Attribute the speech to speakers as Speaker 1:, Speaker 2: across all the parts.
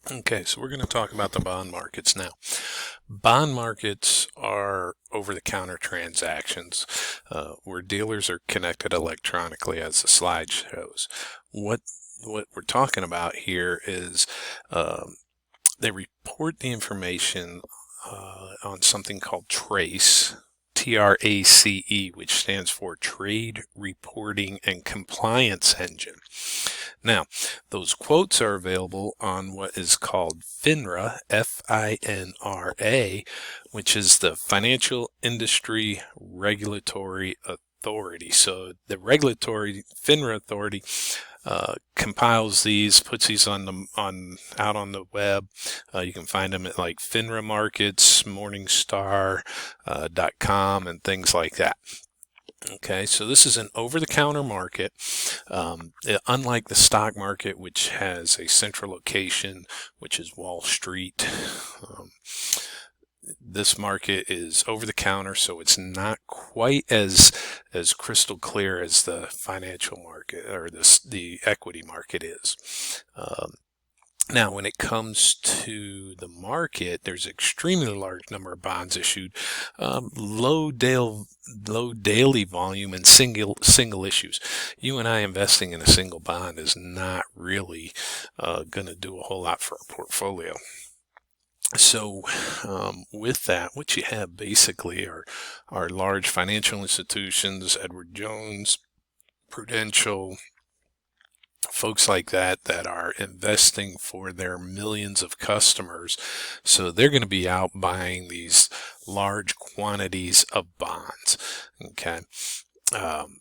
Speaker 1: Okay, so we're going to talk about the bond markets now. Bond markets are over-the-counter transactions where dealers are connected electronically, as the slide shows. What we're talking about here is um, they report the information on something called TRACE, TRACE, which stands for Trade Reporting and Compliance Engine. Now, those quotes are available on what is called FINRA, FINRA, which is the Financial Industry Regulatory Authority. So the regulatory FINRA authority compiles these, puts these out on the web. You can find them at like FINRA Markets, Morningstar.com, and things like that. Okay, so this is an over-the-counter market. Unlike the stock market, which has a central location, which is Wall Street, this market is over-the-counter, so it's not quite as crystal clear as the financial market or the equity market is. Now, when it comes to the market, there's an extremely large number of bonds issued, low daily volume, and single issues. You and I investing in a single bond is not really going to do a whole lot for our portfolio. So with that, what you have basically are large financial institutions, Edward Jones, Prudential, folks like that are investing for their millions of customers. So they're going to be out buying these large quantities of bonds, okay, on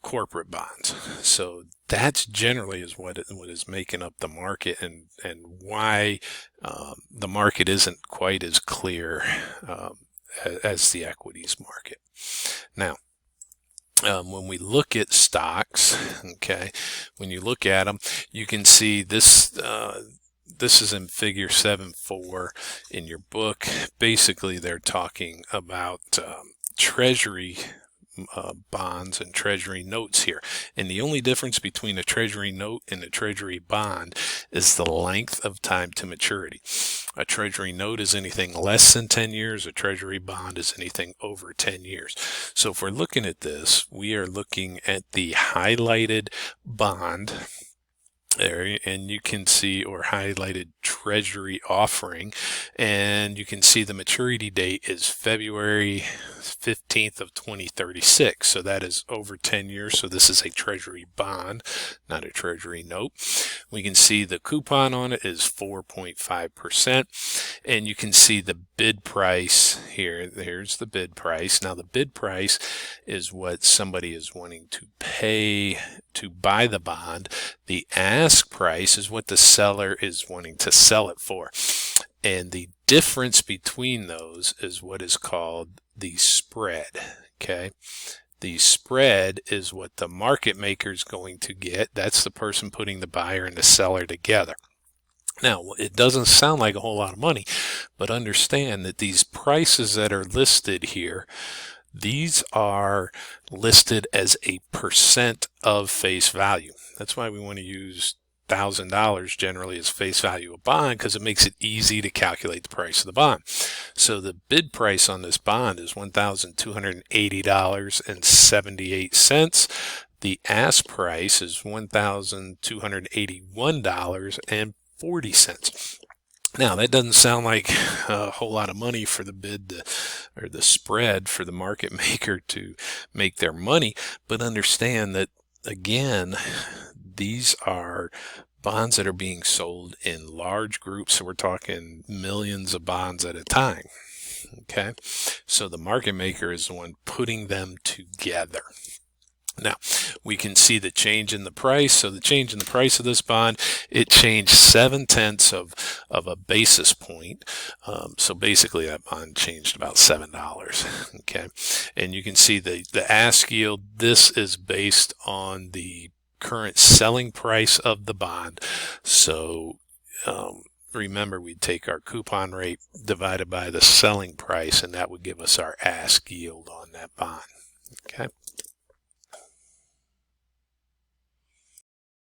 Speaker 1: corporate bonds. So that's generally is what is making up the market, and why the market isn't quite as clear as the equities market. Now, when we look at stocks, okay, when you look at them, you can see this. This is in Figure 7.4 in your book. Basically, they're talking about Treasury bonds and Treasury notes here. And the only difference between a Treasury note and a Treasury bond is the length of time to maturity. A Treasury note is anything less than 10 years. A Treasury bond is anything over 10 years. So if we're looking at this, we are looking at the highlighted bond there, and you can see, or highlighted Treasury offering, and you can see the maturity date is February 15th of 2036. So that is over 10 years. So this is a Treasury bond, not a Treasury note. We can see the coupon on it is 4.5%, and you can see the bid price here. There's the bid price. Now the bid price is what somebody is wanting to pay to buy the bond. The ask price is what the seller is wanting to sell it for. And the difference between those is what is called the spread. Okay. The spread is what the market maker is going to get. That's the person putting the buyer and the seller together. Now, it doesn't sound like a whole lot of money, but understand that these prices that are listed here, these are listed as a percent of face value. That's why we want to use $1,000 generally as face value of bond, because it makes it easy to calculate the price of the bond. So the bid price on this bond is $1,280.78. The ask price is $1,281.40. Now, that doesn't sound like a whole lot of money for the bid or the spread for the market maker to make their money, but understand that, again, these are bonds that are being sold in large groups, so we're talking millions of bonds at a time. Okay, so the market maker is the one putting them together. Now, we can see the change in the price. So the change in the price of this bond, it changed 0.7 of a basis point. So basically that bond changed about $7. Okay. And you can see the ask yield. This is based on the current selling price of the bond. So, remember, we'd take our coupon rate divided by the selling price, and that would give us our ask yield on that bond. Okay.